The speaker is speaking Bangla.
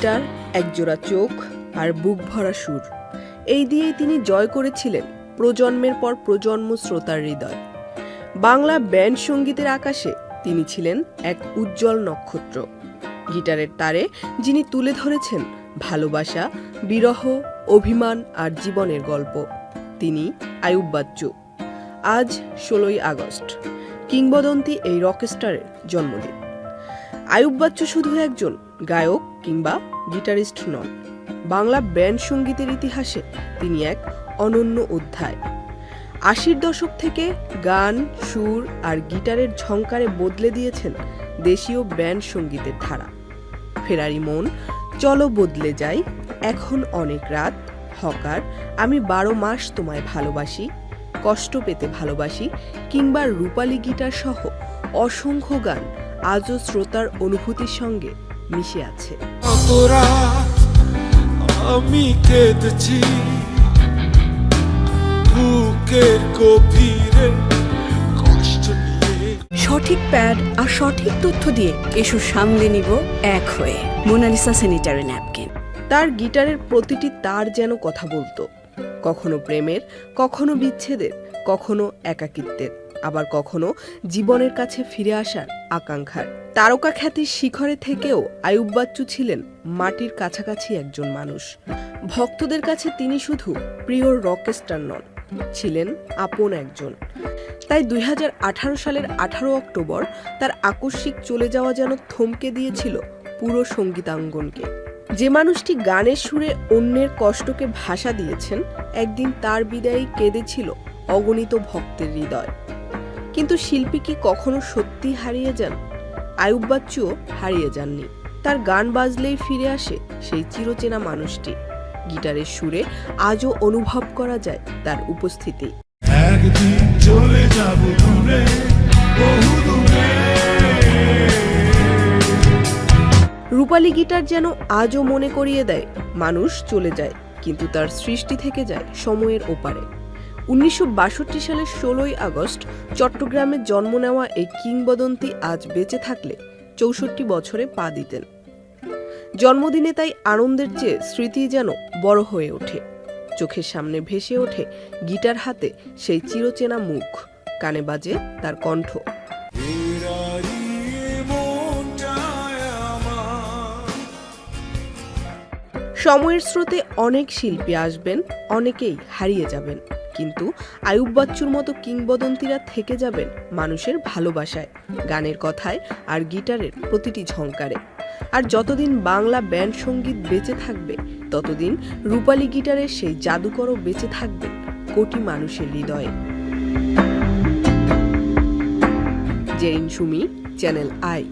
গিটার, একজোড়া চোখ আর বুক ভরা সুর, এই দিয়েই তিনি জয় করেছিলেন প্রজন্মের পর প্রজন্ম শ্রোতার হৃদয়। বাংলা ব্যান্ড সঙ্গীতের আকাশে তিনি ছিলেন এক উজ্জ্বল নক্ষত্র। গিটারের তারে যিনি তুলে ধরেছেন ভালোবাসা, বিরহ, অভিমান আর জীবনের গল্প, তিনি আইয়ুব বাচ্চু। আজ 16ই আগস্ট, কিংবদন্তি এই রকস্টারের জন্মদিন। আইয়ুব বাচ্চু শুধু একজন গায়ক কিংবা গিটারিস্ট নন, বাংলা ব্যান্ড সঙ্গীতের ইতিহাসে তিনি এক অনন্য অধ্যায়। 80-র দশক থেকে গান, সুর আর গিটারের ঝংকারে বদলে দিয়েছেন দেশীয় ব্যান্ড সঙ্গীতের ধারা। ফেরারি মন, চলো বদলে যাই, এখন অনেক রাত, হকার, আমি 12 মাস তোমায় ভালোবাসি, কষ্ট পেতে ভালোবাসি কিংবা রূপালী গিটার সহ অসংখ্য গান আজও শ্রোতার অনুভূতির সঙ্গে মিশে আছে। আমি কেঁদেছি বুকের গভীরে কষ্ট নিয়ে। সঠিক প্যাড আর সঠিক তথ্য দিয়ে এসো সামলে নিব এক হয়ে। Monalisa sanitary napkin. তার গিটারের প্রতিটি তার যেন কথা বলতো, কখনো প্রেমের, কখনো বিচ্ছেদের, কখনো একাকিত্বের, আবার কখনো জীবনের কাছে ফিরে আসার আকাঙ্ক্ষার। তারকা খ্যাতির শিখরে থেকেও আইয়ুব বাচ্চু ছিলেন মাটির কাছাকাছি একজন মানুষ। ভক্তদের কাছে তিনি শুধু প্রিয় রকস্টার নন, ছিলেন আপন একজন। তাই 2018 সালের 18 অক্টোবর তার আকস্মিক চলে যাওয়া যেন থমকে দিয়েছিল পুরো সঙ্গীতাঙ্গনকে। যে মানুষটি গানের সুরে অন্যের কষ্টকে ভাষা দিয়েছেন, একদিন তার বিদায়ী কেঁদেছিল অগণিত ভক্তের হৃদয়। কিন্তু শিল্পী কি কখনো সত্যি হারিয়ে যান? আইয়ুব বাচ্চুও হারিয়ে যাননি। তার গান বাজলেই ফিরে আসে সেই চিরচেনা মানুষটি। গিটারের সুরে আজও অনুভব করা যায় তার উপস্থিতি। একদিন চলে যাব দূরে, বহু দূরে। রূপালী গিটার যেন আজও মনে করিয়ে দেয় মানুষ চলে যায়, কিন্তু তার সৃষ্টি থেকে যায় সময়ের ওপারে। 1962 সালের 16ই আগস্ট চট্টগ্রামে জন্ম নেওয়া এই কিংবদন্তি আজ বেঁচে থাকলে 64 বছরে পা দিতেন। জন্মদিনে তাই আনন্দের চেয়ে স্মৃতি যেন বড় হয়ে ওঠে। চোখের সামনে ভেসে ওঠে গিটার হাতে সেই চিরচেনা মুখ, কানে বাজে তার কণ্ঠ। সময়ের স্রোতে অনেক শিল্পী আসবেন, অনেকেই হারিয়ে যাবেন, কিন্তু আইয়ুব বাচ্চুর মতো কিংবদন্তিরা থেকে যাবেন মানুষের ভালোবাসায়, গানের কথায় আর গিটারের প্রতিটি ঝংকারে। আর যতদিন বাংলা ব্যান্ড সঙ্গীত বেঁচে থাকবে, ততদিন রূপালী গিটারের সেই জাদুকরও বেঁচে থাকবে কোটি মানুষের হৃদয়ে। Zerin Sumi, channel I.